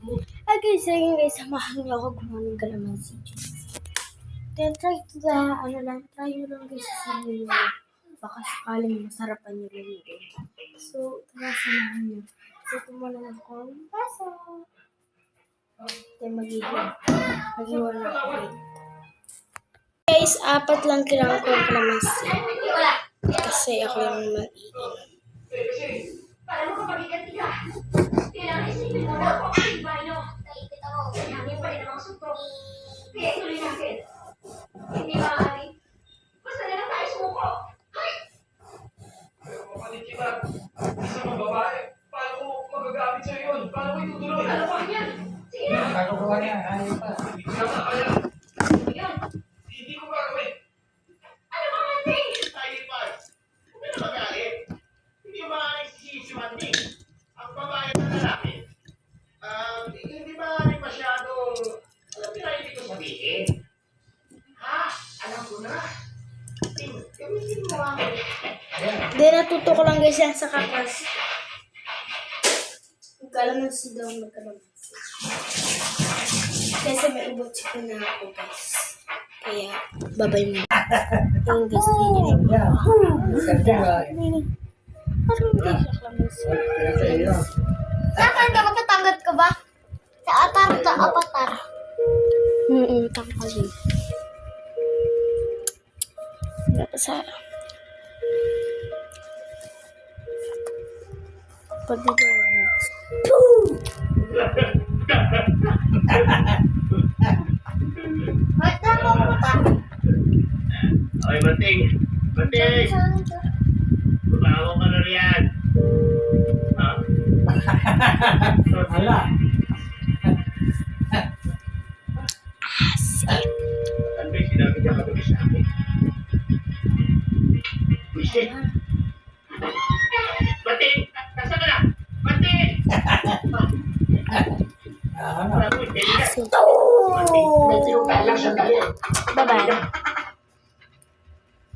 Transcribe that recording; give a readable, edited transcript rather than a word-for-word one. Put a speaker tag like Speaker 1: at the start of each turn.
Speaker 1: Okay, so yun guys, samahan niyo ako gumawa ng calamansi juice. Then try to try nyo lang guys sa sarili nyo. Baka sakaling masarapan nyo rin yun. So, tara samahan nyo. So, kumuha lang ako ng baso. Then maghiwa na ako guys. Guys, 4 lang kailangan ko ng calamansi. Kasi ako lang mag-iin.
Speaker 2: Para mo kapag ikat-ikat, kailangan isipin mo na kung ano yung bayo. Naipit ako. Namin pa rin ang mga sutro. Kaya tuloy natin. Hindi maaari. Basta na lang tayo sumuko. Hay!
Speaker 3: Kapatid kita, isa mong babae. Paano ko magagamit sa'yo yun? Paano ko itutuloy?
Speaker 2: Ano ba yan? Sige na.
Speaker 4: Ano ko ba niya? Ayaw pa.
Speaker 3: Hindi ko na kaya.
Speaker 2: Yan.
Speaker 3: Hindi ko gagawin.
Speaker 2: Ano ba nga, Ting?
Speaker 3: Tayo pa. Huwag ka na magalit. Hindi mo maaaring sisihin si Mandy. Ang babae na lalaki. Hindi maaaring masyadong alam nila hindi ko sabihin. Ha? Alam ko na. Gamitin mo ako.
Speaker 1: Then, natuto ko lang guys yan sa kakas. Yung calamansi daw magcalamansi. Kasi may ubot-siko na ako guys. Kaya, babay mo. Yung guys, yun yun. Parang hindi siya calamansi.
Speaker 2: Saan ka matatanggap ka ba? Sa atar ka, apatar.
Speaker 1: Tangkali. Sa pagbibawa.
Speaker 2: Ba't na mo mata?
Speaker 3: Ay, Bating! Bating! Tumawa ka na riyan! Ha?
Speaker 4: Hala.
Speaker 3: Ano ba yung sinabi niya kagabi sa akin? Buisit! Bating! Nasaan ka na? Bating!
Speaker 4: Ano?
Speaker 3: Ano? Hindi ka.
Speaker 1: Oh!
Speaker 3: Bating! Medyo lang sandali.
Speaker 1: Bye-bye.